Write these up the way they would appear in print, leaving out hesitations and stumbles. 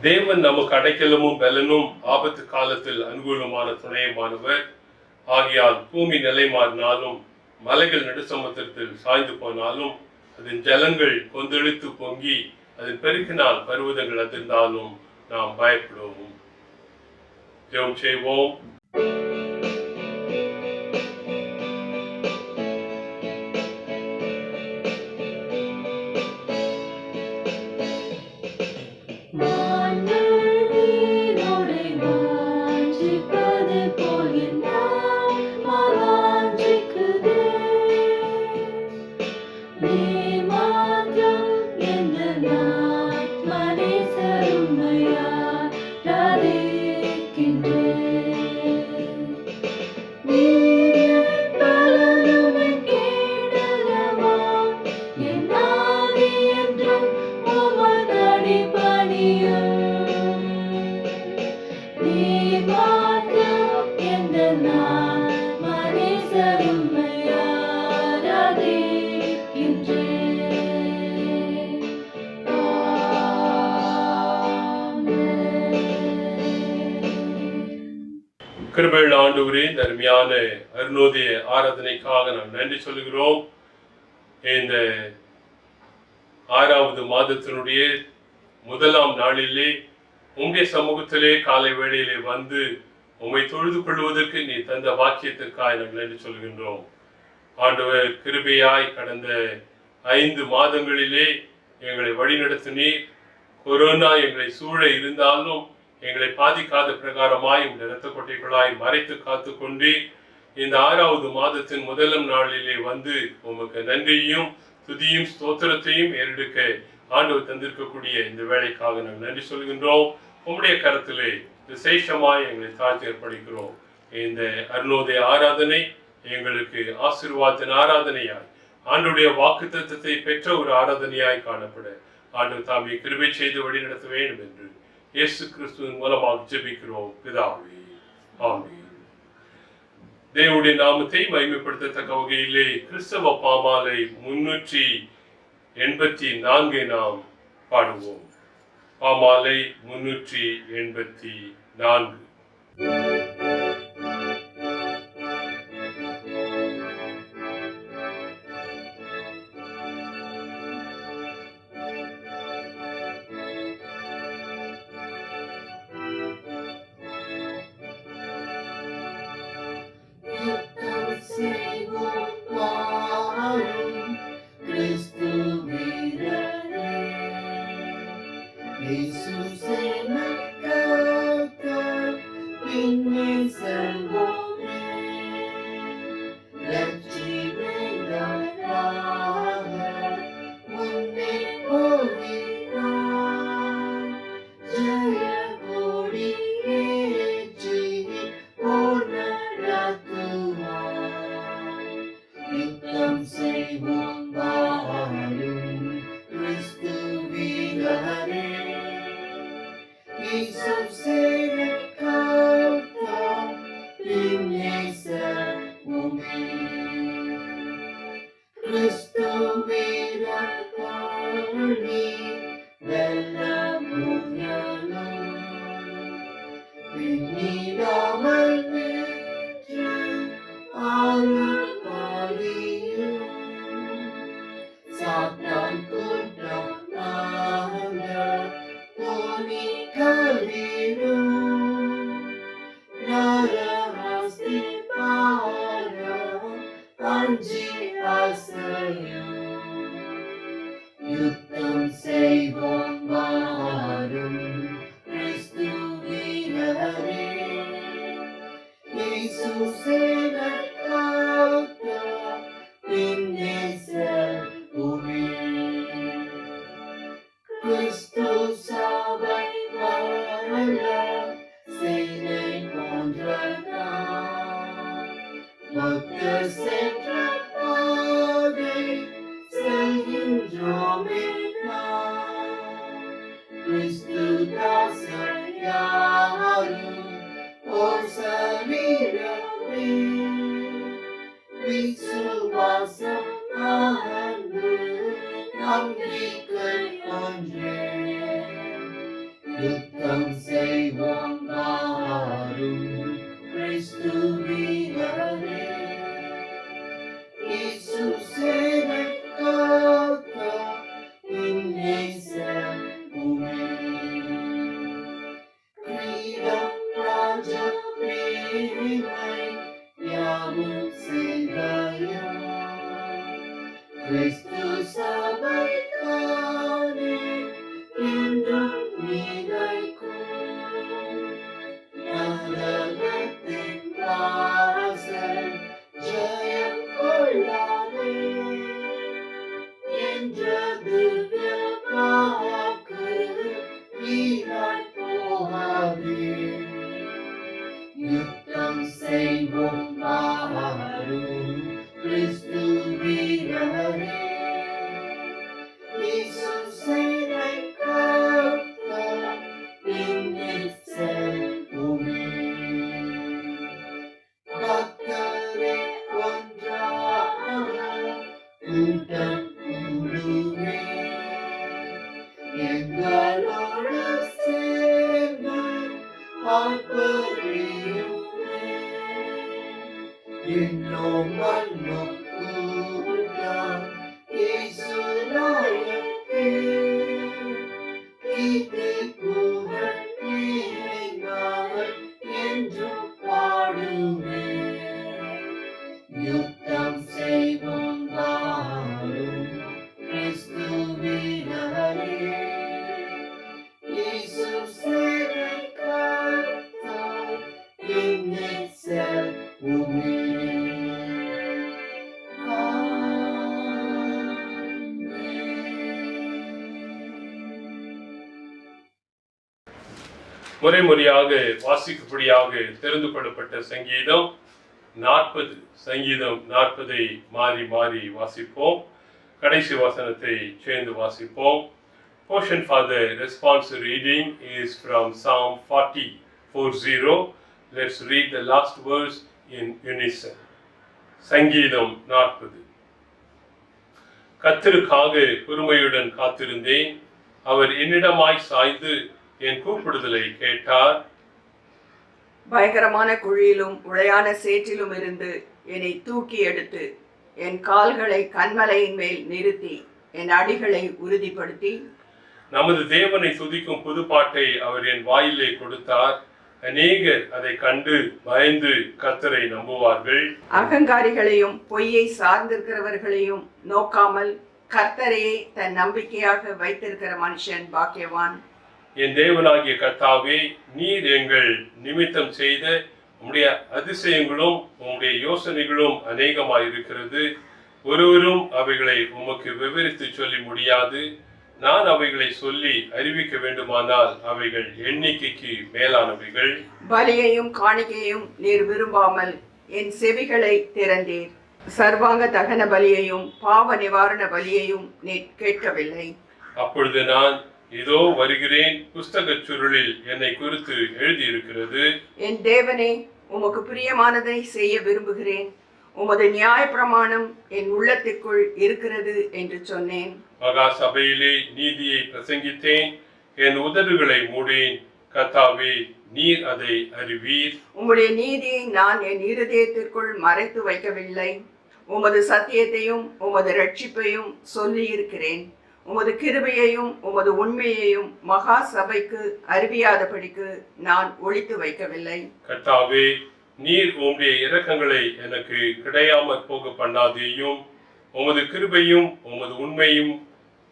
தேவன் நமக்கு அடைக்கலமும் பலனும் ஆபத்து காலத்தில் அனுகூலமான துணையுமானவர். ஆகையால் பூமி நிலை மாறினாலும் மலைகள் நடுசமுத்திரத்தில் சாய்ந்து போனாலும் அதன் ஜலங்கள் கொந்தளித்து பொங்கி அதன் பெருக்கினால் பருவதங்கள் அதிர்ந்தாலும் நாம் பயப்படுவோம். ஜெபம் செய்வோம். கிருபையுள்ள ஆண்டவரே, இந்த அருமையான அருணோதய ஆராதனைக்காக நாம் நன்றி சொல்கிறோம். இந்த 6வது மாதத்தினுடைய முதலாம் நாளிலே உம்முடைய சமூகத்திலே காலை வேளையிலே வந்து உம்மை தொழுது கொள்வதற்கு நீ தந்த வாக்கியத்திற்காக நாம் நன்றி சொல்கின்றோம். ஆண்டவர் கிருபையாய் கடந்த 5 மாதங்களிலே எங்களை வழிநடத்தினீர். கொரோனா எங்களை சூழ இருந்தாலும் எங்களை பாதிக்காத பிரகாரமாய் உங்கள் இரத்த கொட்டைகளாய் மறைத்து காத்து கொண்டு இந்த 6வது மாதத்தின் முதலாம் நாளிலே வந்து உமக்கு நன்றியும் துதியும் ஸ்தோத்திரத்தையும் ஏறெடுக்க ஆண்டவர் தந்திருக்கக்கூடிய இந்த வேலைக்காக நாங்கள் நன்றி சொல்கின்றோம். உம்முடைய கரத்திலே விசேஷமாய் எங்களை தாழ்த்தி ஏற்படுகிறோம். இந்த அருணோதய ஆராதனை எங்களுக்கு ஆசீர்வாதத்தின் ஆராதனையாய் ஆண்டுடைய வாக்கு தத்தத்தை பெற்ற ஒரு ஆராதனையாய் காணப்பட ஆண்டவர் தாமே கிருபை செய்து வழி நடத்த வேண்டும் என்று இயேசு கிறிஸ்துவின் மூலமாக ஜெபிக்கிறோம் பிதாவே, ஆமென். தேவனுடைய நாமத்தை மகிமைப்படுத்தத்தக்க வகையிலே கிறிஸ்தவ பாமாலை 384 நாம் பாடுவோம். பாமாலை 384. யுத்தம் செய்வோம் வாரும் கிறிஸ்து வீரரே. இயேசு சேனை காக்க இந்நேசம் உமே. கிரீடம் ராஜ மேன்மை யாவும் செய்வாயும் கிறிஸ்து சபைக்கானே என்றும் நிலைக்கும். நரகத்தின் வாசல் ஜெயம் கொள்ளாதே என்ற திவ்ய வாக்கு வீணாய் போகாதே. யுத்தம் செய்வோம் வாரும் கிறிஸ்து வீரரே. இயேசு சேனை காக்க இந்நேசம் உமே. பக்தரே ஒன்றாக கூட்டம் கூடுமே. எங்களோடு சேர்ந்து ஆர்ப்பரியுமே. இன்னும் மண்ணும் கூட்டம் இயேசு நாயகே. கீர்த்தி புகழ் நீங்காமல் என்றும் பாடுமே. யுத்தம் செய்வோம் வாரும் கிறிஸ்து வீரரே. இயேசு சேனை காக்க இந்நேசம் உமே. முறைமுறையாக வாசிக்கும்படியாக தெரிந்து கொள்ளப்பட்ட சங்கீதம் 40. சங்கீதம் 40 மாறி மாறி வாசிப்போம். கடைசி வசனத்தை சேர்ந்து வாசிப்போம். Portion for the response reading is from Psalm 40:40. Let's read the last verse in unison. சங்கீதம் 40. கர்த்தருக்காக பொறுமையுடன் காத்திருந்தேன். அவர் என்னிடமாய் சாய்ந்து என் கூப்பிடுதலை கேட்டார். பயங்கரமான குழியிலும் உளையான சேற்றிலும் இருந்து என்னை தூக்கி எடுத்து என் கால்களை கன்மலையின் மேல் நிறுத்தி என் அடிகளை உறுதிப்படுத்தி நமது தேவனை துதிக்கும் புதுப்பாட்டை அவர் என் வாயிலே கொடுத்தார். அநேகர் அதை கண்டு பயந்து கர்த்தரை நம்புவார்கள். அகங்காரிகளையும் பொய்யை சார்ந்திருக்கிறவர்களையும் நோக்காமல் கர்த்தரையே தன் நம்பிக்கையாக வைத்திருக்கிற மனுஷன் பாக்கியவான். என் தேவனாகிய கர்த்தாவே, நீர் எங்கள் நிமித்தம் செய்த உம்முடைய அதிசயங்களும் உம்முடைய யோசனைகளும் அநேகமாயிருக்கிறது. ஒருவரும் அவைகளை உமக்கு விவரித்து சொல்லி முடியாது. நான் அவைகளை சொல்லி அறிவிக்க வேண்டுமானால் அவைகள் எண்ணிக்கைக்கு மேலானவைகள். பலியையும் காணிக்கையும் நீர் விரும்பாமல் என் செவிகளை திறந்தீர். சர்வாங்க தகன பலியையும் பாவ நிவாரண பலியையும் நீர் கேட்கவில்லை. அப்பொழுது நான், இதோ வருகிறேன், புஸ்தகச் சுருளில் என்னை குறித்து எழுதியிருக்கிறது. என் தேவனே, உமக்கு பிரியமானதை செய்ய விரும்புகிறேன். உமது நியாய பிரமாணம் என் உள்ளத்திற்குள் இருக்கிறது என்று சொன்னேன். மகா சபையிலே நீதியை பிரசங்கித்தேன். என் உதடுகளை மூடேன். கர்த்தாவே, நீர் அதை அறிவீர். உம்முடைய நீதியை நான் என் இருதயத்திற்குள் மறைத்து வைக்கவில்லை. உமது சத்தியத்தையும் உமது ரட்சிப்பையும் சொல்லி இருக்கிறேன். உமது கிருபையையும் உமது உண்மையையும் மகா சபைக்கு அறிவியாதபடிக்கு நான் ஒளித்து வைக்கவில்லை. கர்த்தாவே, நீர் உம்முடைய இரக்கங்களை எனக்கு கிடையாமற் போக பண்ணாதேயும். உமது கிருபையும் உமது உண்மையும்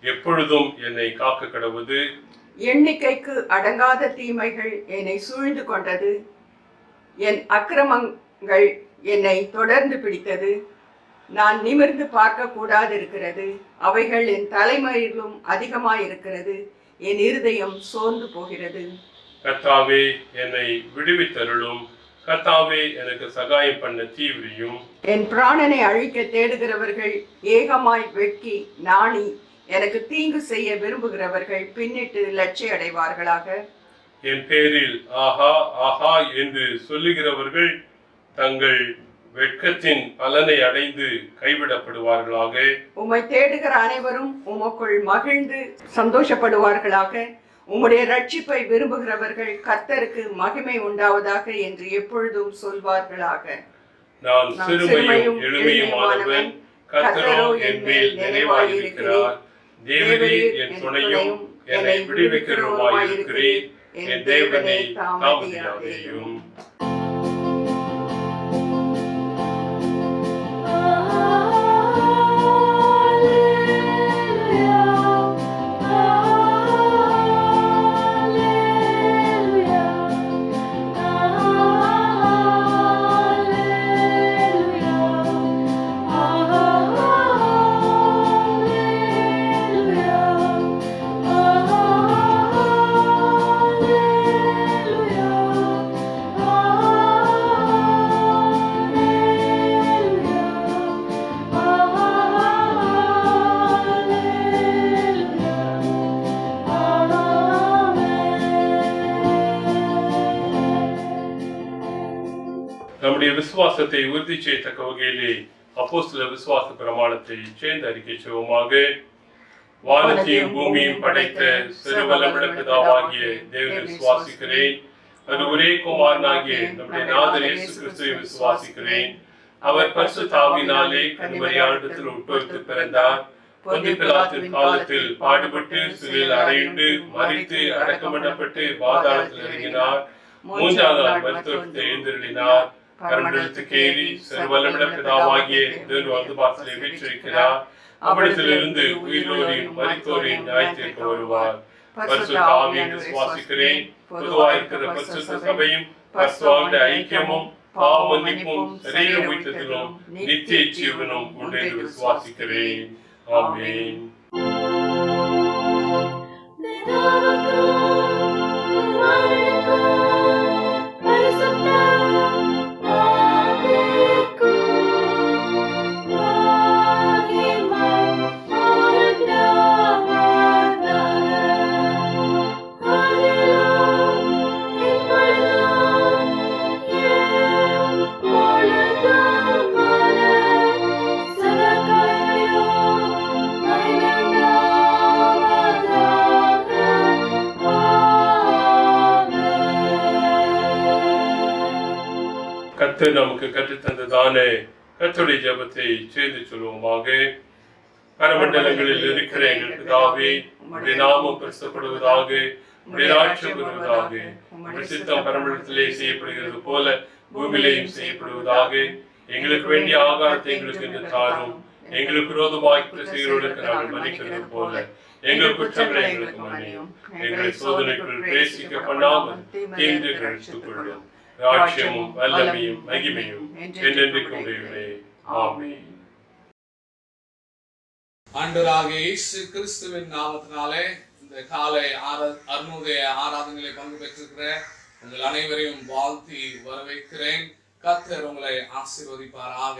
எப்பொழுதும் என்னை காக்க கடவுது. எண்ணிக்கைக்கு அடங்காத தீமைகள் என்னை சூழ்ந்து கொண்டது. என் அக்கிரமங்கள் என்னை தொடர்ந்து பிடித்தது. நான் நிமிர்ந்து பார்க்க கூடாதிருக்கிறது. அவைகள் என் தலைமையிலும் அதிகமாயிருக்கிறது. என் இருதயம் சோர்ந்து போகிறது. கர்த்தாவே, என்னை விடுவித்தருளும். கர்த்தாவே, எனக்கு சகாயம் பண்ண தீவிரியும். என் பிராணனை அழிக்க தேடுகிறவர்கள் ஏகமாய் வெட்கி நாணி எனக்கு தீங்கு செய்ய விரும்புகிறவர்கள் பின்னிட்டு லட்சிய அடைவார்களாக. என் பேரில் ஆஹா ஆஹா என்று சொல்லுகிறவர்கள் தங்கள் வெட்கத்தின் பலனை அடைந்து கைவிடப்படுவார்களாக. உம்மை தேடுகிற அனைவரும் உமக்குள் மகிழ்ந்து சந்தோஷப்படுவார்களாக. உம்முடைய ரட்சிப்பை விரும்புகிறவர்கள் கர்த்தருக்கு மகிமை உண்டாவதாக என்று எப்பொழுதும் சொல்வார்களாக. நான் நான் சிறுமையும் எளிமையுமானவன், கர்த்தரோ என் மேல் நினைவாயிருக்கிறார். தேவரீர் என் துணையும் என்னை விடுவிக்கிறவருமாயிருக்கிறீர். என் தேவனை தாமதியாதேயும். நம்முடைய விசுவாசத்தை உறுதி செய்யத்தக்க வகையிலே அப்போஸ்தல விசுவாச பிரமாணத்தை சேர்ந்து அறிக்கை செய்வோமாக. வானத்தையும் பூமியும் படைத்த சிறுவல்லமுள்ள பிதாவாகிய தேவனை விசுவாசிக்கிறேன். அது ஒரே குமாரனாகிய நம்முடைய நாதர் இயேசு கிறிஸ்துவை விசுவாசிக்கிறேன். அவர் பரிசுத்த ஆவியினாலே கன்னிமரியாளிடத்தில் உட்பொருத்தி பிறந்தார். பொந்திய பிலாத்தின் காலத்தில் பாடுபட்டு சிலுவையில் அறையுண்டு மரித்து அடக்கம் பண்ணப்பட்டு பாதாளத்தில் இறங்கினார். மூன்றாம் நாள் மருத்துவத்தை எழுந்தருளினார். கரண்டெழுத்துக்கு ஏறி சிறுவல்லமுள்ள பிதாவாகிய தேவன் வந்து வாசலை வீற்றிருக்கிறார். அவ்விடத்திலிருந்து உயிரோரின் மரித்தோரின் நியாயத்திற்கு வருவார். பரிசுத்த ஆவியை விசுவாசிக்கிறேன். பொதுவாயிருக்கிற பரிசுத்த சபையும் பரிசுத்த ஐக்கியமும் பாவ மன்னிப்பும் சரீர உயிர்த்தெழுதலும் நித்திய ஜீவனும் உண்டு என்று விசுவாசிக்கிறேன். ஆமென். கர்த்தர் நமக்கு கற்றுத்தந்ததான கர்த்தருடைய ஜெபத்தை சேர்ந்து சொல்வோமாக. பரமண்டலங்களில் இருக்கிற எங்கள் பிதாவே, உம்முடைய நாமம் பரிசுத்தப்படுவதாக, உம்முடைய ராஜ்யம் வருவதாக, உம்முடைய சித்தம் பரமண்டலத்திலே செய்யப்படுகிறது போல பூமியிலேயும் செய்யப்படுவதாக. எங்களுக்கு வேண்டிய ஆகாரத்தை எங்களுக்கு இன்று தாரும். எங்களுக்கு விரோதமாய் செய்கிறவர்களுக்கு நாங்கள் மன்னிக்கிறது போல எங்கள் குற்றங்களை எங்களுக்கு மன்னியும். எங்களை சோதனைக்குள் பிரவேசிக்க பண்ணாமல் தீங்கு ரட்சித்துக் கொள்ளும். ராஜ்யமும் வல்லமையும் மகிமையும் என்றென்றைக்கும் உடையவரே. ஆமென். ஆண்டவராகிய இயேசு கிறிஸ்துவின் நாமத்தினாலே இந்த காலை அருணோதய ஆராதனைகளை பங்கு பெற்றிருக்கிற உங்கள் அனைவரையும் வாழ்த்தி வரவேற்கிறேன். கர்த்தர் உங்களை ஆசீர்வதிப்பாராக.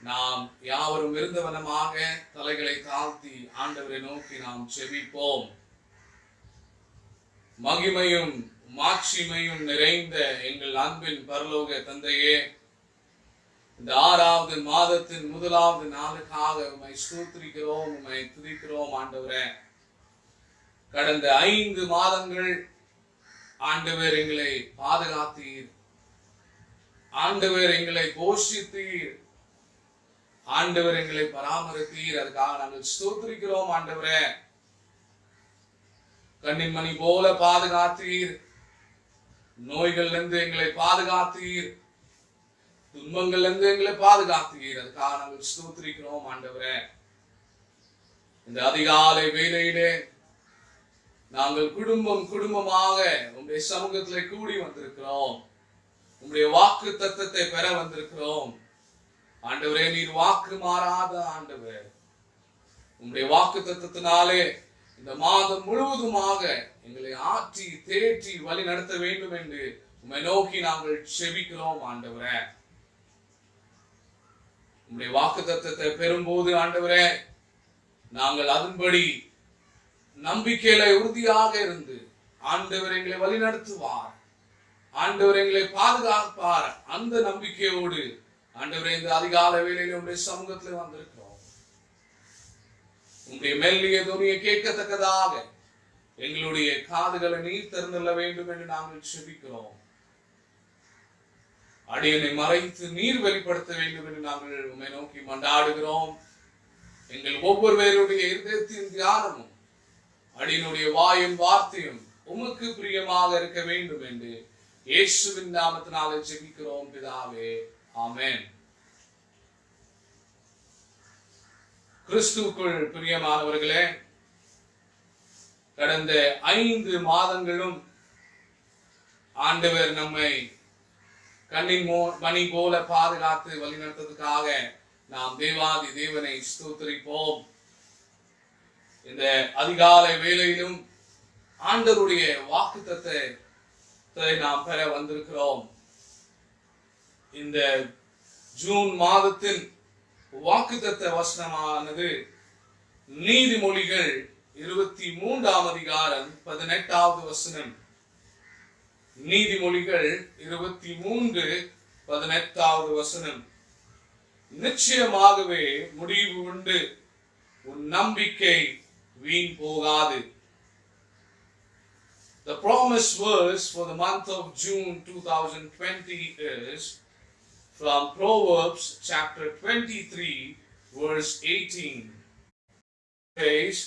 நாம் யாவரும் இருந்தவனமாக தலைகளை தாழ்த்தி ஆண்டவரை நோக்கி நாம் ஜெபிப்போம். மகிமையும் மாட்சிமையும் நிறைந்த எங்கள் அன்பின் பரலோக தந்தையே, இந்த 6வது மாதத்தின் முதலாவது நாளுக்காக உம்மை ஸ்தோத்திரிக்கிறோம், உம்மை துதிக்கிறோம் ஆண்டவரே. கடந்த 5 மாதங்கள் ஆண்டவர் எங்களை பாதுகாத்தீர், ஆண்டவர் எங்களை போஷித்தீர், ஆண்டவர் எங்களை பராமரித்தீர். அதுக்காக நாங்கள் ஸ்தோத்திரிக்கிறோம் ஆண்டவரே. கண்ணின் மணி போல பாதுகாத்தீர், நோய்கள்ல இருந்து எங்களை பாதுகாத்தீர், துன்பங்கள்ல இருந்து எங்களை பாதுகாத்தீர். அதுக்காக நாங்கள் ஸ்தோத்திரிக்கிறோம் ஆண்டவரே. இந்த அதிகாலை வேளையிலே நாங்கள் குடும்பமாக உங்களுடைய சமூகத்திலே கூடி வந்திருக்கிறோம். உங்களுடைய வாக்கு தத்தத்தை பெற வந்திருக்கிறோம் ஆண்டவரே. நீர் வாக்கு மாறாத ஆண்டவர். உங்களுடைய வாக்கு தத்தத்தினாலே இந்த மாதம் முழுவதுமாக எங்களை ஆற்றி தேற்றி வழி நடத்த வேண்டும் என்று உம்மை நோக்கி நாங்கள் செபிக்கிறோம் ஆண்டவரே. உம்முடைய வாக்குத்தத்தத்தை பெறும்போது ஆண்டவரே, நாங்கள் அதன்படி நம்பிக்கையில உறுதியாக இருந்து ஆண்டவர் எங்களை வழி நடத்துவார், ஆண்டவர் எங்களை பாதுகாப்பார். அந்த நம்பிக்கையோடு ஆண்டவரே இந்த அதிகாலை வேளையில உங்களுடைய சமூகத்தில் வந்திருக்கிறோம். உங்களுடைய மெல்லிய துணியை கேட்கத்தக்கதாக எங்களுடைய காதுகளை நீர் திறந்துள்ள வேண்டும் என்று நாங்கள் செபிக்கிறோம். அடியனை மறைத்து நீர் வெளிப்படுத்த வேண்டும் என்று நாங்கள் உம்மை நோக்கி மன்றாடுகிறோம். எங்கள் ஒவ்வொருவருடைய இருதயத்தின் தியானமும் அடியனுடைய வாயின் வார்த்தையும் உமக்கு பிரியமாக இருக்க வேண்டும் என்று இயேசுவின் நாமத்தினாலே ஜெபிக்கிறோம் பிதாவே, ஆமென். கிறிஸ்துவுக்குள் பிரியமானவர்களே, கடந்த 5 மாதங்களும் ஆண்டவர் நம்மை கண்ணின் மணி போல பாதுகாத்து வழிநடத்துவதற்காக நாம் தேவாதி தேவனை ஸ்தோத்திரிப்போம். இந்த அதிகாலை வேளையிலும் ஆண்டவருடைய வாக்குத்தத்தத்தை நாம் பெற வந்திருக்கிறோம். இந்த ஜூன் மாதத்தின் வாக்குத்தத்த வசனமானது நீதிமொழிகள் 23ஆம் அதிகாரம் 18வது வசனம். நீதிமொழிகள் 23:18வது வசனம். நிச்சயமாகவே முடிவு உண்டு, உன் நம்பிக்கை வீண் போகாது. The promised verse for the month of June 2020 is from Proverbs chapter 23 verse 18. It says,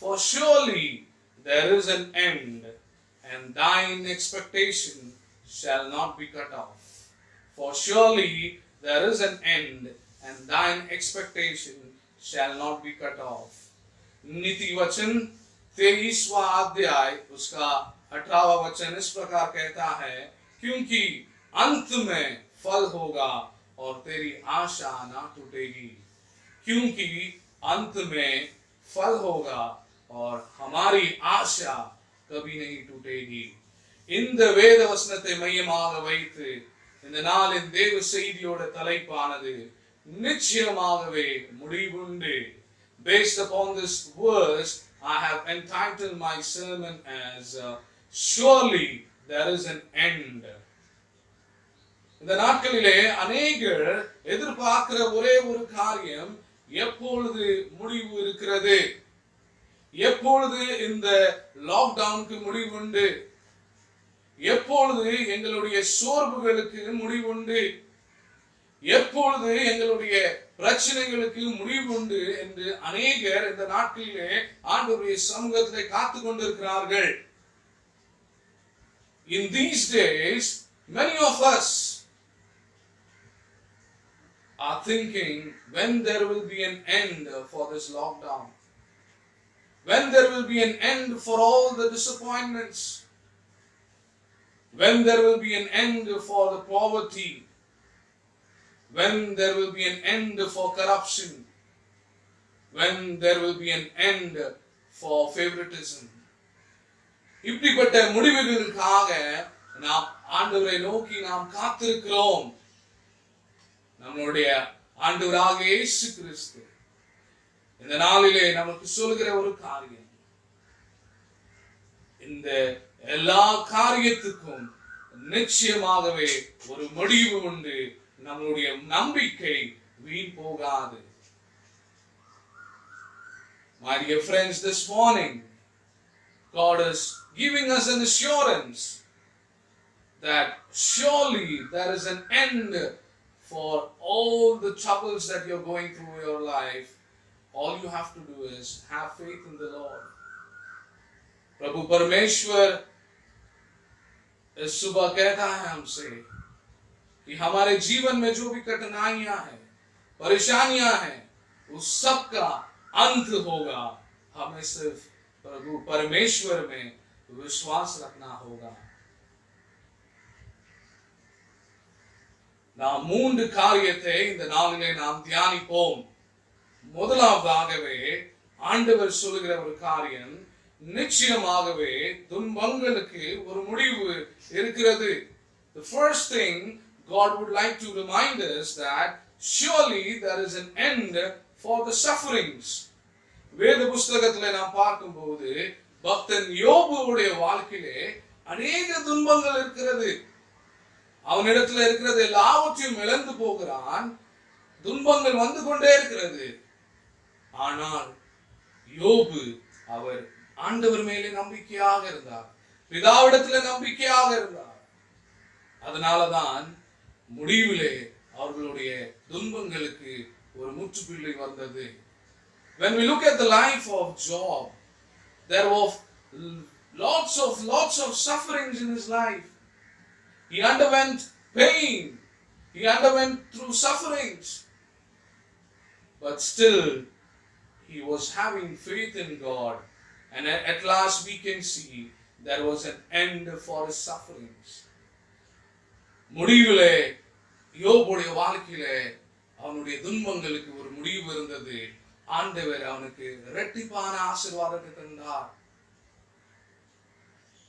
for surely there is an end, and thine expectation shall not be cut off. For surely there is an end, and thine expectation shall not be cut off. नीति वचन 23वां अध्याय उसका 18वां वचन इस प्रकार कहता है, क्योंकि अंत में फल होगा और तेरी आशा ना टूटेगी. क्योंकि अंत में फल होगा और हमारी आशा कभी नहीं टूटेगी. இந்த வேத வசனத்தை மையமாக வைத்து இந்த நாளின் தேவ செய்தியோட தலைப்பானது நிச்சயமாகவே முடிவுண்டு. Based upon this verse, I have entitled my sermon as surely there is an end. இந்த நாட்களிலே அநேகர் எதிர்பார்க்கிற ஒரே ஒரு காரியம், எப்பொழுது முடிவு இருக்கிறது, எப்பொழுது இந்த லாக்டவுனுக்கு முடிவுண்டு, எப்பொழுது எங்களுடைய சோர்வுகளுக்கு முடிவுண்டு, எப்பொழுது எங்களுடைய பிரச்சனைகளுக்கு முடிவுண்டு என்று அநேகர் இந்த நாட்களிலே ஆண்டவருடைய சமூகத்திலே காத்து கொண்டிருக்கிறார்கள். In these days, many of us are thinking when there will be an end for this lockdown, when there will be an end for all the disappointments, when there will be an end for the poverty, when there will be an end for corruption, when there will be an end for favoritism. இப்படிப்பட்ட முடிவுகளுக்காக நாம் ஆண்டவரை நோக்கி நாம் காத்திருக்கிறோம். நம்முடைய ஆண்டவராகிய இயேசு கிறிஸ்து இந்த நாளிலே நமக்கு சொல்கிற ஒரு காரியம், இந்த எல்லா காரியத்துக்கும் நிச்சயமாகவே ஒரு முடிவு உண்டு. நம்முடைய நம்பிக்கை வீண் போகாது. My dear friends, this morning God is giving us an assurance that surely there is an end for all the troubles that you're going through your life. All you have to do is have faith in the Lord. प्रभु परमेश्वर इस सुबह कहता है हमसे कि हमारे जीवन में जो भी कठिनाइयां हैं, परेशानियां हैं, उस सब का अंत होगा. हमें सिर्फ प्रभु परमेश्वर में विश्वास रखना होगा. நாம் 3 காரியத்தை இந்த நாளிலே நாம் தியானிப்போம். முதலாவதாகவே ஆண்டவர் சொல்லுகிற ஒரு காரியம், நிச்சயமாகவே துன்பங்களுக்கு ஒரு முடிவு இருக்கிறது. The first thing God would like to remind us that surely there is an end for the sufferings. வேத புஸ்தகத்திலே நாம் பார்க்கும்போது பக்தன் யோபுவுடைய வாழ்க்கையிலே அநேக துன்பங்கள் இருக்கிறது. அவனிடத்தில் இருக்கிறது எல்லாவற்றையும் இழந்து போகிறான். துன்பங்கள் வந்து கொண்டே இருக்கிறது. ஆனால் யோபு அவர் ஆண்டவர் மேலே நம்பிக்கையாக இருந்தார், பிதாவிடத்துல நம்பிக்கையாக இருந்தார். அதனாலதான் முடிவிலே அவர்களுடைய துன்பங்களுக்கு ஒரு முற்றுப்புள்ளி வந்தது. When we look at the life of Job, there were lots of sufferings in his life. He underwent pain. He underwent through sufferings. But still, he was having faith in God. And at last we can see there was an end for his sufferings. முடிவிலே யோபுடைய வாழ்க்கையிலே அவனுடைய துன்பங்களுக்கு ஒரு முடிவு இருந்தது. ஆண்டவர் அவனுக்கு இரட்டிப்பான ஆசீர்வாதத்தை தந்தார்.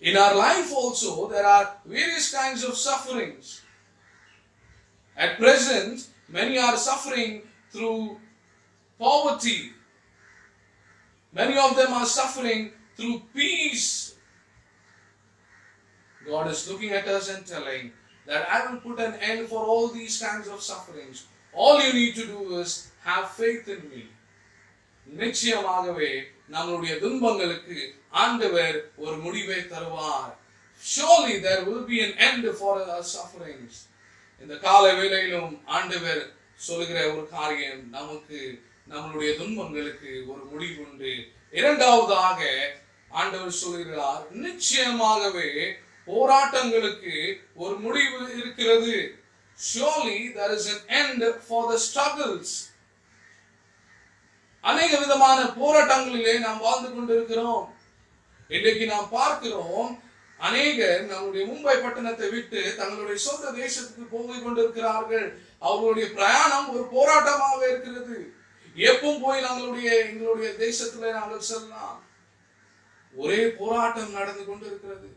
In our life also there are various kinds of sufferings. At present, many are suffering through poverty. Many of them are suffering through peace. God is looking at us and telling that I will put an end for all these kinds of sufferings. All you need to do is have faith in me. நிச்சயமாகவே நம்முடைய துன்பங்களுக்கு ஆண்டவர் ஒரு முடிவை தருவார். Surely there will be an end for our sufferings. இந்த கால வேளையிலும் ஆண்டவர் சொல்லுகிற ஒரு காரியம், நமக்கு நம்மளுடைய துன்பங்களுக்கு ஒரு முடிவு உண்டு. இரண்டாவதாக ஆண்டவர் சொல்கிறார், நிச்சயமாகவே போராட்டங்களுக்கு ஒரு முடிவு இருக்கிறது. Surely there is an end for the struggles. அநேக விதமான போராட்டங்களிலே நாம் வாழ்ந்து கொண்டிருக்கிறோம். இன்றைக்கு நாம் பார்க்கிறோம், அநேகர் நம்முடைய மும்பை பட்டணத்தை விட்டு தங்களுடைய சொந்த தேசத்துக்கு போய் கொண்டிருக்கிறார்கள். அவர்களுடைய பிரயாணம் ஒரு போராட்டமாக இருக்கிறது. எப்பவும் போய் எங்களுடைய தேசத்துல நாங்கள் செல்லலாம். ஒரே போராட்டம் நடந்து கொண்டிருக்கிறது.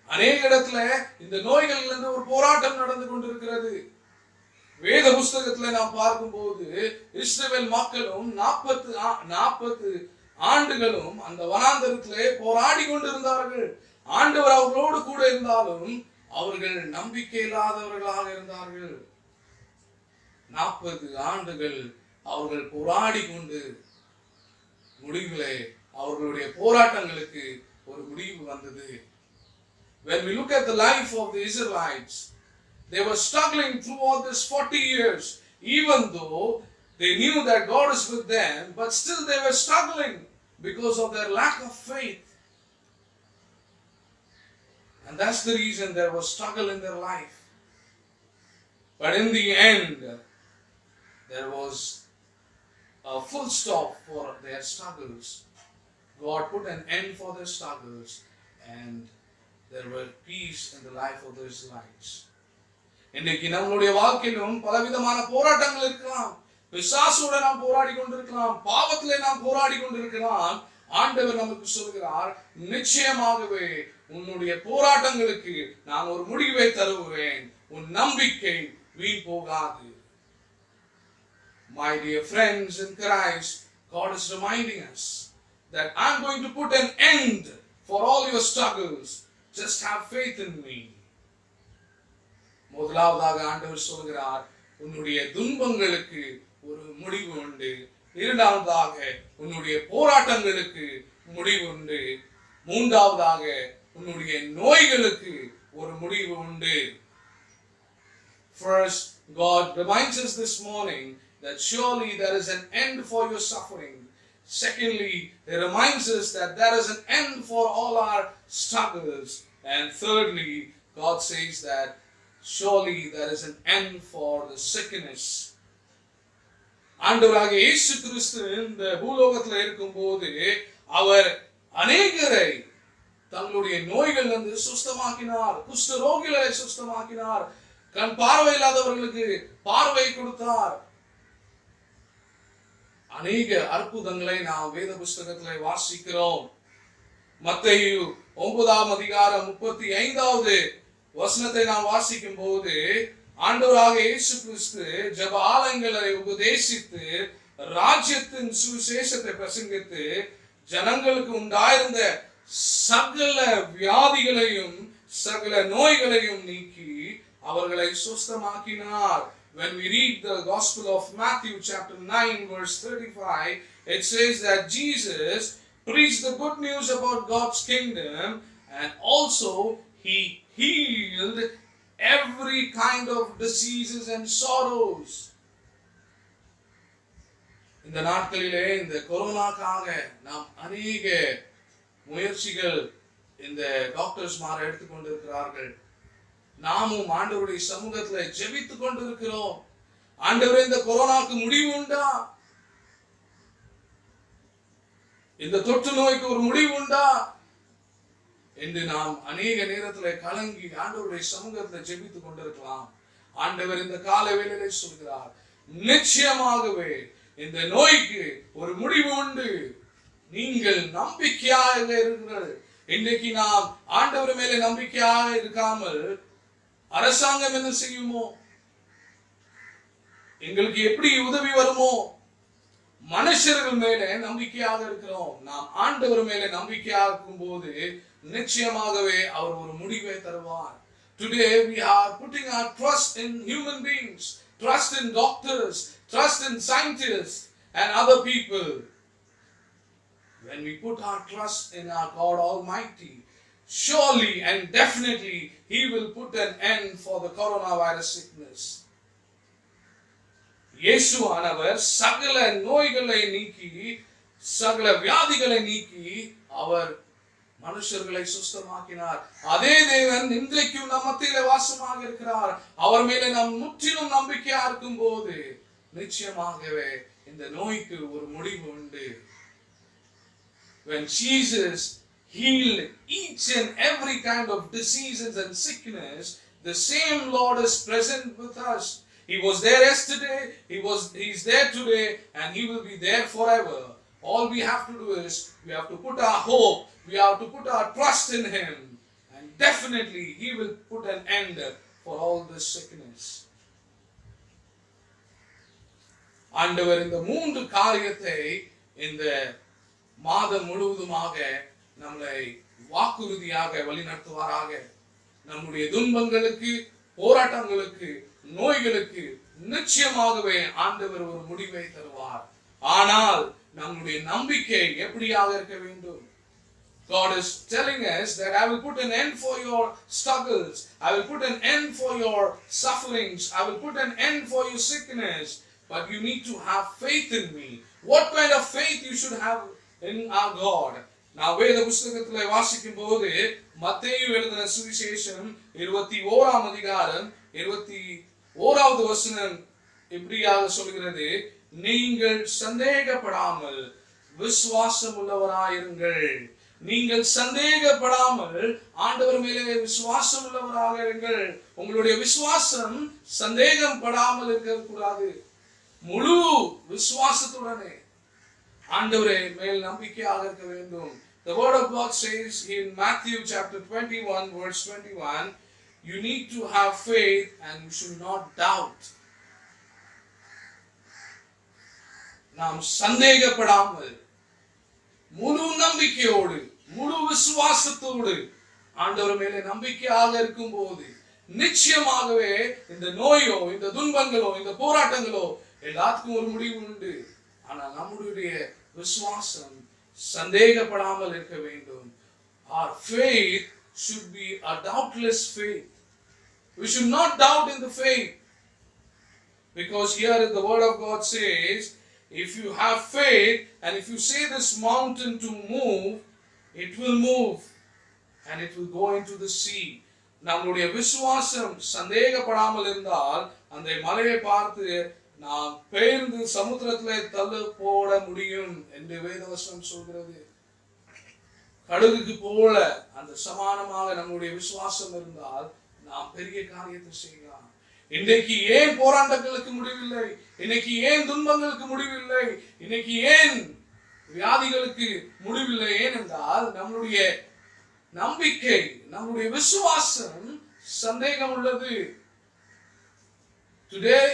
அநேக இடத்துல இந்த நோய்கள்ல இருந்து ஒரு போராட்டம் நடந்து கொண்டிருக்கிறது. வேத புஸ்தகத்துல நாம் பார்க்கும்போது இஸ்ரவேல் மக்களும் 40 ஆண்டுகளும் அந்த வனாந்தரத்திலே போராடி கொண்டிருந்தார்கள். ஆண்டவர் அவர்களோடு கூட இருந்தாலும் அவர்கள் நம்பிக்கை இல்லாதவர்களாக இருந்தார்கள். 40 ஆண்டுகள் அவர்கள் போராடி கொண்டு முடிவிலே அவர்களுடைய போராட்டங்களுக்கு ஒரு முடிவு வந்தது. When we look at the life of the Israelites, they were struggling throughout this 40 years, even though they knew that God is with them, but still they were struggling because of their lack of faith. And that's the reason there was struggle in their life. But in the end, there was a full stop for their struggles. God put an end for their struggles, and there were peace in the life of the Israelites. இன்றைக்கு நம்மளுடைய வாழ்க்கையிலும் பலவிதமான போராட்டங்கள் இருக்கலாம். பிசாசோட நாம் போராடி கொண்டிருக்கலாம், பாவத்திலே நாம் போராடி கொண்டிருக்கலாம். ஆண்டவர் நமக்கு சொல்கிறார், நிச்சயமாகவே உன்னுடைய போராட்டங்களுக்கு நான் ஒரு முடிவை தருவேன். உன் நம்பிக்கை வீண் போகாது. My dear friends in Christ, God is reminding us that I'm going to put an end for all your struggles. Just have faith in me. முதலாவதாக ஆண்டவர் சொல்கிறார், உன்னுடைய துன்பங்களுக்கு ஒரு முடிவு உண்டு. இரண்டாவதாக உன்னுடைய போராட்டங்களுக்கு முடிவு உண்டு. மூன்றாவதாக உன்னுடைய நோய்களுக்கு ஒரு முடிவு உண்டு. First, God reminds us this morning that surely there is an end for your suffering. Secondly, He reminds us that there is an end for all our struggles. And thirdly, God says that surely there is an end for the sickness. ஆண்டவராக இயேசு கிறிஸ்து இந்த பூலோகத்தில் இருக்கும்போது அவர் அநேகரை தங்களுடைய நோய்களிலிருந்து சுஸ்தமாக்கினார். குஷ்ட ரோகிகளை சுஸ்தமாக்கினார். கண் பார்வை இல்லாதவர்களுக்கு பார்வை கொடுத்தார். அநேக அற்புதங்களை நாம் வேத புஸ்தகத்திலே வாசிக்கிறோம். மத்தேயு 9ஆம் அதிகாரம் 35வது வசனத்தை நாம் வாசிக்கும் போது ஆண்டவராக இயேசு கிறிஸ்து ஜெப ஆலயங்களை உபதேசித்து ராஜ்யத்தின் சுவிசேஷத்தை பிரசங்கித்து ஜனங்களுக்கு உண்டாயிருந்த சகல வியாதிகளையும் சகல நோய்களையும் நீக்கி அவர்களை சுஸ்தமாக்கினார். When we read the Gospel of Matthew chapter 9 verse 35, it says that Jesus preached the good news about God's kingdom, and also he healed every kind of diseases and sorrows. இந்த நாட்களிலே இந்த கொரோனாக்காக நாம் அநேக முயற்சிகள் இந்த டாக்டர்ஸ் மாற எடுத்துக்கொண்டிருக்கிறார்கள். நாமும் ஆண்டவருடைய சமூகத்துல ஜெபித்துக் கொண்டிருக்கிறோம். ஆண்டவரே, இந்த கொரோனாக்கு முடிவு உண்டா? இந்த தொற்று நோய்க்கு ஒரு முடிவு உண்டா என்று நாம் அநேக நேரத்தில் கலங்கி ஆண்டவருடைய சமூகத்தில் ஜெபித்துக் கொண்டிருக்கலாம். ஆண்டவர் இந்த கால வேளையிலே சொல்கிறார், நிச்சயமாகவே இந்த நோய்க்கு ஒரு முடிவு உண்டு. நீங்கள் நம்பிக்கையாக இருக்கிறீர்கள். இன்றைக்கு நாம் ஆண்டவர் மேலே நம்பிக்கையாக இருக்காமல் அரசாங்கம் என்ன செய்யுமோ, எங்களுக்கு எப்படி உதவி வருமோ, மனுஷர்கள் மேலே நம்பிக்கையாக இருக்கிறோம். நாம் ஆண்டவர் மேலே நம்பிக்கையாக இருக்கும் போது நிச்சயமாகவே அவர் ஒரு முடிவை தருவார். Today we are putting our trust in human beings, trust in doctors, trust in scientists and other people. When we put our trust in our God Almighty, surely and definitely He will put an end for the coronavirus sickness. இயேசுவானவர் சகல நோய்களை நீக்கி, சகல வியாதிகளை நீக்கி அவர் மனுஷர்களை சுஸ்தமாக்கினார். அதே தேவன் இன்றைக்கும் நம் மத்தியிலே வாசமாக இருக்கிறார். அவர் மேலே நாம் முற்றிலும் நம்பிக்கையா இருக்கும் போது நிச்சயமாகவே இந்த நோய்க்கு ஒரு முடிவு உண்டு. When Jesus healed each and every kind of diseases and sickness, the same Lord is present with us. He was there yesterday, He's there today, and He will be there forever. All we have to do is, we have to put our hope, we have to put our trust in Him, and definitely He will put an end for all this sickness. ஆண்டவர் இந்த மூன்று காரியத்தை இந்த மாதம் முழுவதுமாக நம்மளை வாக்குறுதியாக வழிநடத்துவாராக. நம்முடைய துன்பங்களுக்கு, போராட்டங்களுக்கு, நோய்களுக்கு நிச்சயமாகவே ஆண்டவர் ஒரு முடிவை தருவார். ஆனால் நம்முடைய நம்பிக்கை எப்படியாக இருக்க வேண்டும்? God is telling us that I will put an end for your struggles, I will put an end for your sufferings, I will put an end for your sickness, but you need to have faith in me. What kind of faith you should have in our God? நான் வேத புஸ்தகத்திலே வாசிக்கும் போது மத்தேயு எழுதின சுவிசேஷம் 21ஆம் அதிகாரம் 21வது வசனம் இப்படியாக சொல்கிறது, நீங்கள் சந்தேகப்படாமல் விசுவாசம் உள்ளவராயிருங்கள். நீங்கள் சந்தேகப்படாமல் ஆண்டவர் மேலே விசுவாசம் உள்ளவராக இருங்கள். உங்களுடைய விசுவாசம் சந்தேகம் படாமல் இருக்கக்கூடாது. முழு விசுவாசத்துடனே ஆண்டவரே மேல் நம்பிக்கையாக இருக்க வேண்டும். The word of God says in Matthew chapter 21 verse 21, you need to have faith and you should not doubt. நாம் சந்தேகப்படாமல் முழு நம்பிக்கையோடு, முழு விசுவாசத்தோடு ஆண்டவர் மேலே நம்பிக்கையாக இருக்கும் போது நிச்சயமாகவே இந்த நோயோ, இந்த துன்பங்களோ, இந்த போராட்டங்களோ எல்லாத்துக்கும் ஒரு முடிவு உண்டு. ஆனால் நம்முடைய விசுவாசம் சந்தேகப்படாமல் இருக்க வேண்டும். Our faith should be a doubtless faith. We should not doubt in the faith. Because here the word of God says, if you have faith and if you say this mountain to move, it will move and it will go into the sea. நம்முடைய விசுவாசம் சந்தேகப்படாமல் இருந்தால் அந்த மலையை பார்த்து நாம் பெயர்ந்து சமுத்திரத்திலே தள்ள போட முடியும் என்று வேதவசனம் சொல்கிறது. கடுகுக்கு போல அந்த சமானமாக நம்முடைய விசுவாசம் இருந்தால் நாம் பெரிய காரியத்தை செய்யலாம். இன்றைக்கு ஏன் போராட்டங்களுக்கு முடிவில்லை? இன்னைக்கு ஏன் துன்பங்களுக்கு முடிவில்லை? இன்னைக்கு ஏன் வியாதிகளுக்கு முடிவில்லை? ஏனென்றால் நம்முடைய நம்பிக்கை, நம்முடைய விசுவாசம் சந்தேகம் உள்ளது. Today,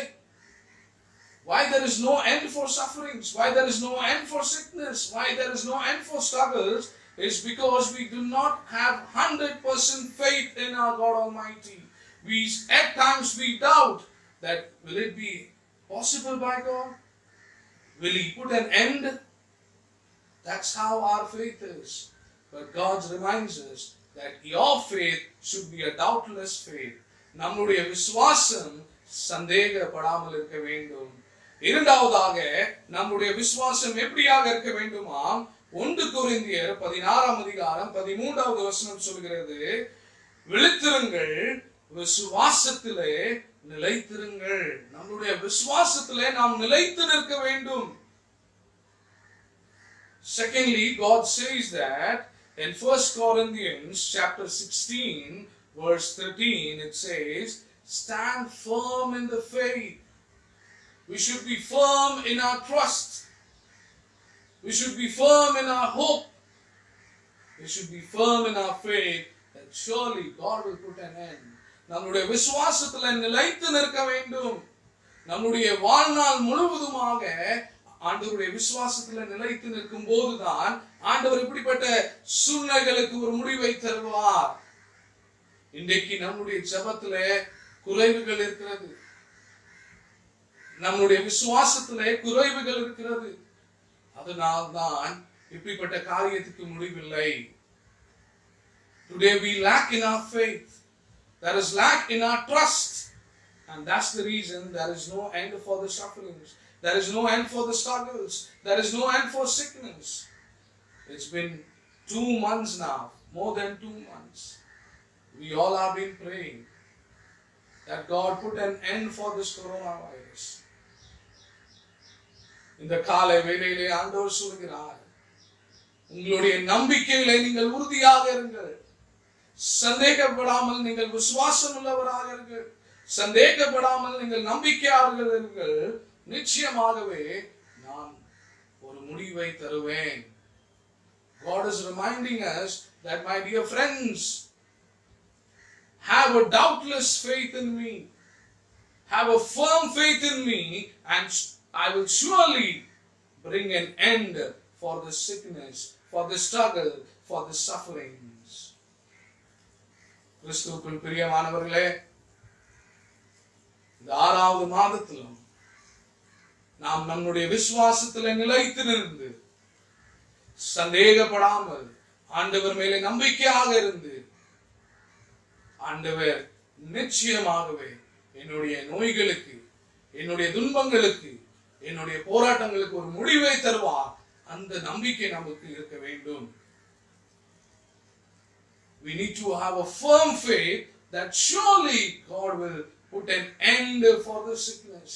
why there is no end for sufferings, why there is no end for sickness, why there is no end for struggles, is because we do not have 100% faith in our God Almighty. At times we doubt that will it be possible by God? Will He put an end? That's how our faith is. But God reminds us that your faith should be a doubtless faith. நம்முடைய விசுவாசம் சந்தேகப்படாமல் இருக்க வேண்டும். இரண்டாவதாக நம்முடைய விசுவாசம் எப்படியாக இருக்க வேண்டுமா? 1 கொரிந்தியர் 16ஆம் அதிகாரம் 13வது வசனம் சொல்கிறது, விழித்திருங்கள், விசுவாசத்திலே நிலைத்திருங்கள். நம்முடைய விசுவாசத்திலே நாம் நிலைத்து நிற்க வேண்டும். Secondly, God says that in 1 Corinthians chapter 16 verse 13, it says, stand firm in the faith. We should be firm in our trust. We should be firm in our hope. We should be firm in our faith that surely God will put an end. நம்முடைய விசுவாசத்திலே நிலைத்து நிற்க வேண்டும். நம்முடைய வாழ்நாள் முழுவதுமாக ஆண்டவருடைய விசுவாசத்துல நிலைத்து நிற்கும் போதுதான் ஆண்டவர் இப்படிப்பட்ட சூழ்நிலைகளுக்கு ஒரு முடிவை தருவார். இன்றைக்கு நம்முடைய ஜெபத்திலே குறைவுகள் இருக்கிறது. நம்முடைய விசுவாசத்திலே குறைவுகள் இருக்கிறது. அதனால்தான் இப்படிப்பட்ட காரியத்துக்கு முடிவில்லை. Today we lack in our faith. There is lack in our trust. And that's the reason there is no end for the sufferings. There is no end for the struggles. There is no end for sickness. It's been 2 months now, more than 2 months. We all have been praying that God put an end for this coronavirus. இந்த காலை வேளையிலே ஆண்டவர் சொல்கிறார், உங்களுடைய நம்பிக்கையிலே நீங்கள் உறுதியாக இருங்கள். சந்தேகப்படாமல் நீங்கள் விசுவாசம் உள்ளவராக இருங்கள். சந்தேகப்படாமல் நீங்கள் நம்பிக்கையாளர்கள் இருங்கள். நிச்சயமாகவே நான் ஒரு முடிவை தருவேன். God is reminding us that, my dear friends, have a doubtless faith in me. Have a firm faith in me, and I will surely bring an end for the sickness, for the struggle, for the sufferings. கிறிஸ்துவுக்குள் பிரியமானவர்களே, இந்த 6வது மாதத்திலும் நாம் நம்முடைய விசுவாசத்திலே நிலைத்து நின்று சந்தேகப்படாமல் ஆண்டவர் மேலே நம்பிக்கையாக இருந்து, ஆண்டவர் நிச்சயமாகவே என்னுடைய நோய்களுக்கு, என்னுடைய துன்பங்களுக்கு, என்னுடைய போராட்டங்களுக்கு ஒரு முடிவை தருவார். அந்த நம்பிக்கை நமக்கு இருக்க வேண்டும். We need to have a firm faith that surely God will put an end for the sickness,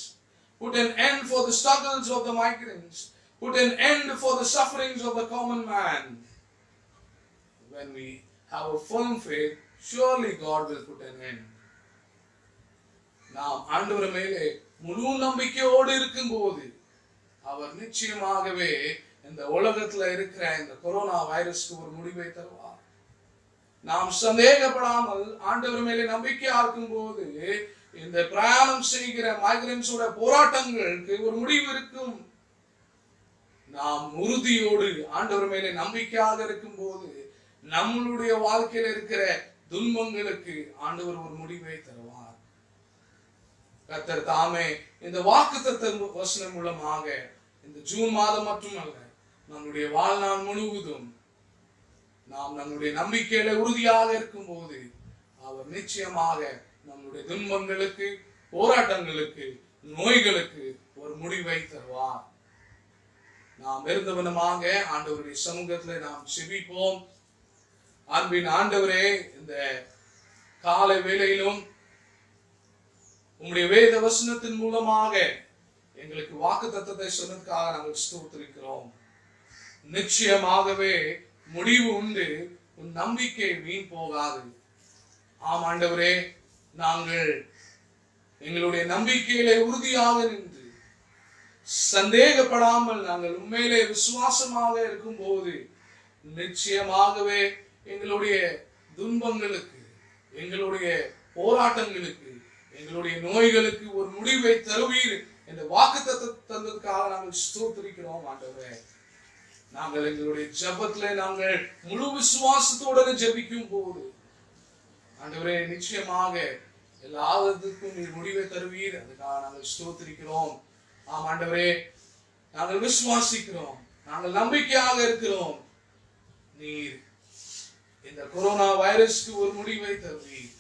put an end for the struggles of the migrants, put an end for the sufferings of the common man. When we have a firm faith, surely God will put an end. நாம் ஆண்டவர் மேலே முழு நம்பிக்கையோடு இருக்கும்போது அவர் நிச்சயமாகவே இந்த உலகத்துல இருக்கிற இந்த கொரோனா வைரஸ்க்கு ஒரு முடிவை தருவார். நாம் சந்தேகப்படாமல் ஆண்டவர் மேலே நம்பிக்கையா இருக்கும் போது இந்த பிரயாணம் செய்கிற மைக்ரன்ஸோட போராட்டங்களுக்கு ஒரு முடிவு இருக்கும். நாம் உறுதியோடு ஆண்டவர் மேலே நம்பிக்கையாக இருக்கும் போது நம்மளுடைய வாழ்க்கையில இருக்கிற துன்பங்களுக்கு ஆண்டவர் ஒரு முடிவை தருவார். கர்த்தர் தாமே இந்த வாக்குத்தத்த வசனம் மூலமாக இந்த ஜூன் மாதம் மட்டுமல்ல, நம்முடைய வாழ்நாள் முழுவதும் நாம் நம்முடைய நம்பிக்கையில உறுதியாக இருக்கும் போது அவர் நிச்சயமாக நம்முடைய துன்பங்களுக்கு, போராட்டங்களுக்கு, நோய்களுக்கு ஒரு முடிவை தருவார். நாம் இருந்தவனமாக ஆண்டவருடைய சமூகத்துல நாம் செபிப்போம். அன்பின் ஆண்டவரே, இந்த காலை வேளையிலும் உம்முடைய வேத வசனத்தின் மூலமாக எங்களுக்கு வாக்குத்தத்தத்தை சொன்னதுக்காக நாங்கள் ஸ்தோத்திரிக்கிறோம். நிச்சயமாகவே முடிவு உண்டு, உன் நம்பிக்கை வீண் போகாது. ஆம் ஆண்டவரே, நாங்கள் எங்களுடைய நம்பிக்கையிலே உறுதியாக நின்று சந்தேகப்படாமல் நாங்கள் உண்மையிலே விசுவாசமாக இருக்கும் போது நிச்சயமாகவே எங்களுடைய துன்பங்களுக்கு, எங்களுடைய போராட்டங்களுக்கு, எங்களுடைய நோய்களுக்கு ஒரு முடிவை தருவீர் என்ற வாக்குத்தத்தத்தை தந்ததுக்காக நாங்கள் ஸ்தோத்திரிக்கிறோம் ஆண்டவரே. நாங்கள் எங்களுடைய ஜெபத்திலே நாங்கள் முழு விசுவாசத்தோடு ஜெபிக்கும் போது ஆண்டவரே நிச்சயமாக எல்லாத்துக்கும் நீர் முடிவை தருவீர். அதுக்காக நாங்கள் ஸ்தோத்திரிக்கிறோம். ஆம் ஆண்டவரே, நாங்கள் விசுவாசிக்கிறோம். நாங்கள் நம்பிக்கையாக இருக்கிறோம். நீர் இந்த கொரோனா வைரஸ்க்கு ஒரு முடிவை தருவீர்,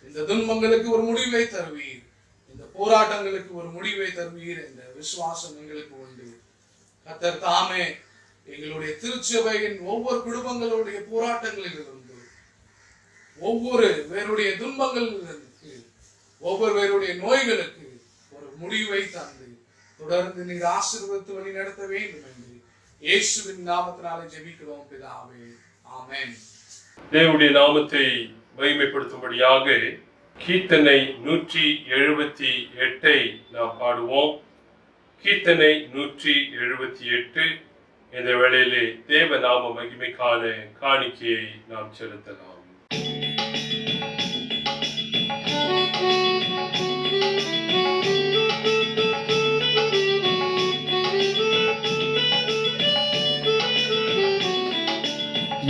இந்த துன்பங்களுக்கு ஒரு முடிவை தருவீர், இந்த போராட்டங்களுக்கு ஒரு முடிவை தருவீர் என்ற விசுவாசம் எங்களுக்கு உண்டு. கர்த்தர் தாமே எங்களுடைய திருச்சபையின் ஒவ்வொரு குடும்பங்களுடைய போராட்டங்களிலிருந்து, ஒவ்வொரு பேருடைய துன்பங்களிலிருந்து, ஒவ்வொரு பேருடைய நோய்களுக்கு ஒரு முடிவை தந்து தொடர்ந்து நீர் ஆசீர்வதித்து வழி நடத்த வேண்டும் என்று இயேசுவின் நாமத்தினாலே ஜெபிக்கிறோம் பிதாவே, ஆமென். தேவனுடைய நாமத்தை மகிமைப்படுத்தும்படியாக கீர்த்தனை 178 நாம் பாடுவோம். கீர்த்தனை 178. இந்த வேளையிலே தேவ நாம மகிமைக்கான காணிக்கையை நாம் செலுத்தலாம்.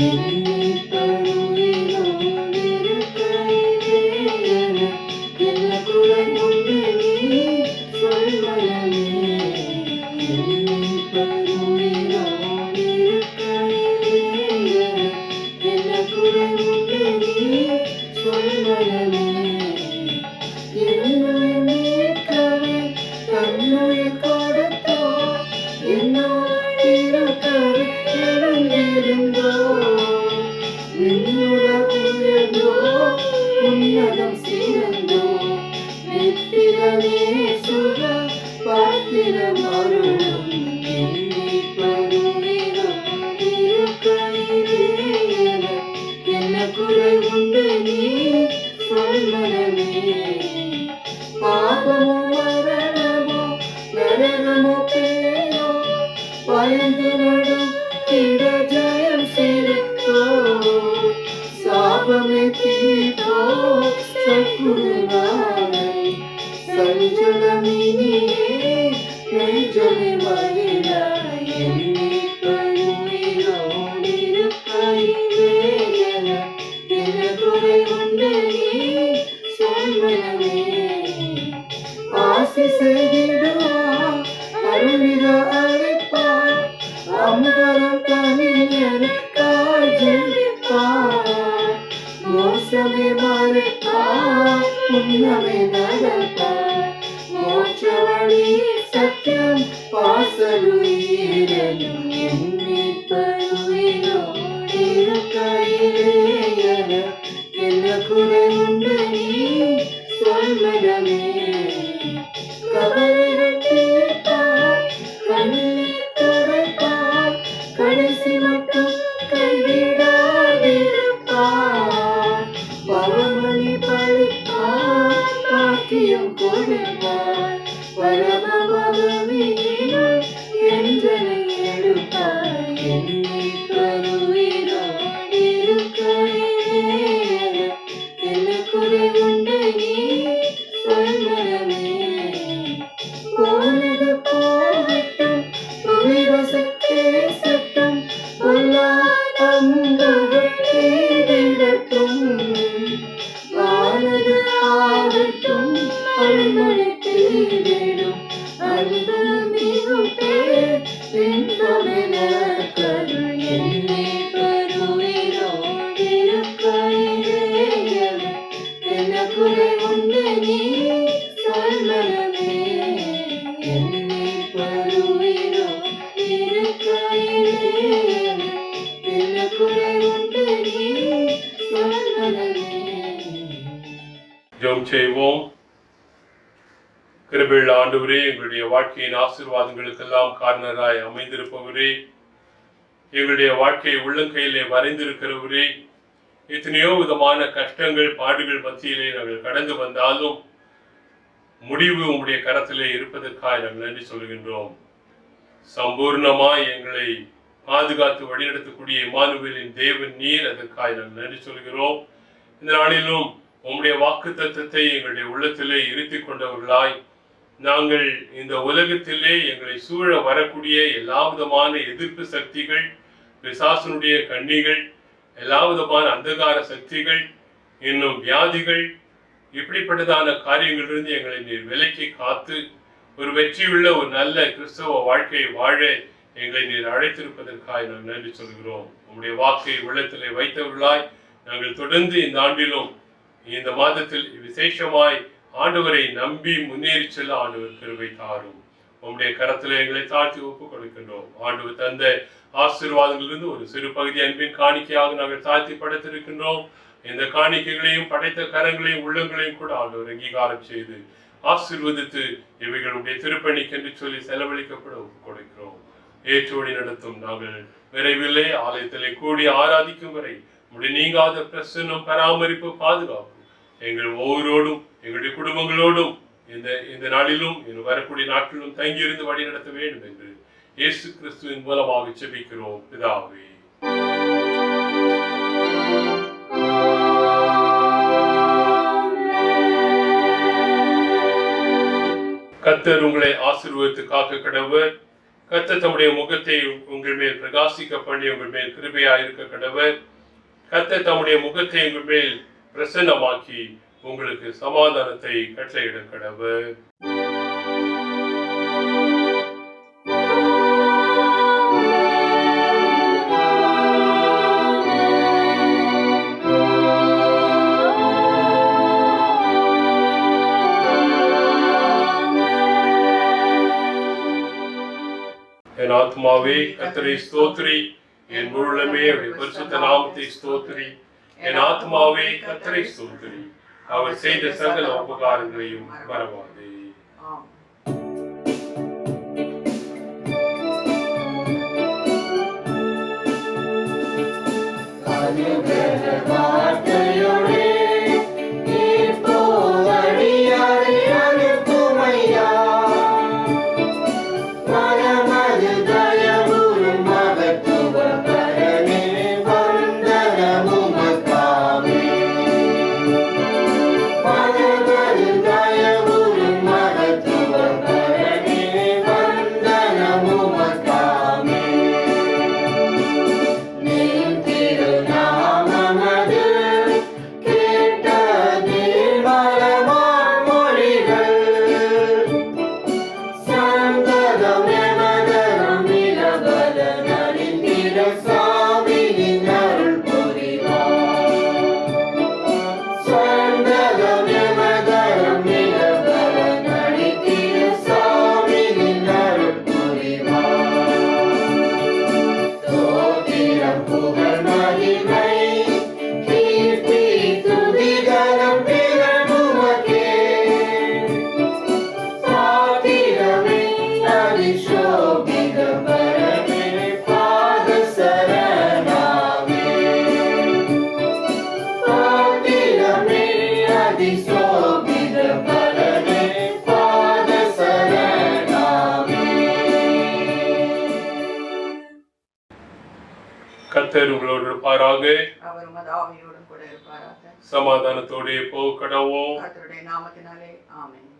என்னை தருவினோடு இருக்கையிலே என்ன குறை உண்டு நீ சொல் மனமே. என்னை தருவினோடு இருக்கையிலே என்ன குறை உண்டு நீ சொல் மனமே. என்னை மீட்கவே தன்னுயிர் கொடுத்தோர், என்னோடு இருக்கவே எழுந்திருந்தோ. உன்னதம் சிறந்தோ நித்திரமே சுக பாத்திரம் அருளும். என்னை பருவிலும் இருக்கையிலே என்ன குறை உண்டு நீ சொல் மனமே. பாபமோ மரணமோ நரகமோ பேயோ பயந்து நடும் திட ஜயம் சிறுத்தோ. சாபமே தீர்த்தோ சத்குருநாதனை, சஞ்சலமினியே நெஞ்சமே மகிழாய். என்னை பருவினோடு இருக்கையிலே என்ன குறை உண்டு நீ சொல் மனமே. ஆசி செய்திடுவார் அருள்மிக அழைப்பார், அம்பரம் தனியனுக்காய் ஜெபிப்பார். மோசமே மறைப்பார் உன்னமே நடப்பார், மோட்ச வழி சத்தியம் பாசலுயிரனும். என்னை பருவினோடு இருக்கையிலே என்ன குறை உண்டு நீ சொல் மனமே. கவலைகள் தீர்ப்பார், கண்ணீர் துடைப்பார், கடைசி மட்டும் கைவிடாதிருப்பார். பவமணி பழுப்பார், பாக்கியம் கொடுப்பார், பரம பதவியினுள் என்றனை எடுப்பார். என்னை பருவினோடு இருக்கையிலே என்ன குறை உண்டு நீ சொல் மனமே. போனது போகட்டும் துணிவசத்தே சட்டம், பொல்லா பங்குகள் தீவிடட்டும். ஆனது ஆகட்டும் அருள்மொழி தீவிடும், அன்பு மிகும் பேர் இன்பமென கருள். என்னை பருவினோடு இருக்கையிலே என்ன குறை உண்டு நீ சொல் மனமே. என்னை பருவினோடு இருக்கையிலே என்ன குறை உண்டு நீ சொல் மனமே. ஜெபம் செய்வோம். கிருபையுள்ள ஆண்டவரே, எங்களுடைய வாழ்க்கையின் ஆசீர்வாதங்களுக்கெல்லாம் காரணராய் அமைந்திருப்பவரே, எங்களுடைய வாழ்க்கையை உள்ளங்கையிலே வரைந்திருக்கிறவரே, எத்தனையோ விதமான கஷ்டங்கள் பாடுகள் மத்தியிலே நாங்கள் கடந்து வந்தாலும் முடிவு உம்முடைய கரத்திலே இருப்பதற்காக நாங்கள் நன்றி சொல்கின்றோம். சம்பூர்ணமாய் எங்களை பாதுகாத்து வழிநடத்தக்கூடிய இம்மானுவேலின் தேவன் நீர், அதற்காக நாங்கள் நன்றி சொல்கிறோம். இந்த நாளிலும் உம்முடைய வாக்கு தத்தத்தை எங்களுடைய உள்ளத்திலே இருத்திக் கொண்டவர்களாய் நாங்கள் இந்த உலகத்திலே எங்களை சூழ வரக்கூடிய எல்லா விதமான எதிர்ப்பு சக்திகள், பிசாசனுடைய கண்ணிகள், எல்லா விதமான அந்தகார சக்திகள், இன்னும் வியாதிகள், இப்படிப்பட்டதான காரியங்களிலிருந்து எங்களை நீர் விலக்கி காத்து ஒரு வெற்றியுள்ள ஒரு நல்ல கிறிஸ்தவ வாழ்க்கையை வாழ எங்களை நீர் அழைத்திருப்பதற்காக நாங்கள் நன்றி சொல்கிறோம். உம்முடைய வாக்கை உள்ளத்திலே வைத்தவர்களாய் நாங்கள் தொடர்ந்து இந்த ஆண்டிலும் இந்த மாதத்தில் விசேஷமாய் ஆண்டவரை நம்பி முன்னேறி செல்ல ஆண்டவர் கிருபை தாரும். உம்முடைய கரத்தில் எங்களை தாழ்த்தி ஒப்புக் கொடுக்கின்றோம். ஆண்டவர் தந்த ஆசீர்வாதங்களிலிருந்து ஒரு சிறு பகுதி அன்பின் காணிக்கையாக நாங்கள் தாழ்த்தி படைத்திருக்கின்றோம். இந்த காணிக்கைகளையும் படைத்த கரங்களையும் உள்ளங்களையும் கூட ஆண்டவர் அங்கீகாரம் செய்து ஆசீர்வதித்து இவைகளுடைய திருப்பணிக்கென்று சொல்லி செலவழிக்கப்பட ஒப்புக் கொடுக்கிறோம். ஏற்றோடி நடத்தும் நாங்கள் விரைவிலே ஆலயத்திலே கூடி ஆராதிக்கும் வரை உடைய நீங்காத பிரசன்னம், பராமரிப்பு, பாதுகாப்பு எங்கள் ஒவ்வொருவரோடும் எங்களுடைய குடும்பங்களோடும் இந்த நாளிலும் இன்னும் வரக்கூடிய நாட்களிலும் தங்கியிருந்து வழி நடத்த வேண்டும் என்று இயேசு கிறிஸ்துவின் மூலமாக ஜெபிக்கிறோம் பிதாவே. கர்த்தர் உங்களை ஆசீர்வதித்து காக்க கடவர். கர்த்தர் தம்முடைய முகத்தை உங்கள் மேல் பிரகாசிக்க பண்ணி உங்கள் மேல் கிருபையாயிருக்க கடவர். கர்த்தர் தம்முடைய முகத்தை உங்கள் மேல் பிரசன்னமாக்கி உங்களுக்கு சமாதானத்தை கட்டளையிட கடவர். என் ஆத்மாவே கர்த்தரை ஸ்தோத்திரி, என் முழுமே அவருடைய பரிசுத்த நாமத்தை ஸ்தோத்திரி. என் ஆத்மாவே கர்த்தரை ஸ்தோத்திரி, அவர் செய்த சகல உபகாரங்களையும் மறவாதே. கர்த்தர் உங்களோடு இருப்பாராக. அவர் உமது ஆவியோடும் கூட இருப்பாராக. சமாதானத்தோடு போகடவோம். கர்த்தருடைய நாமத்தினாலே ஆமென்.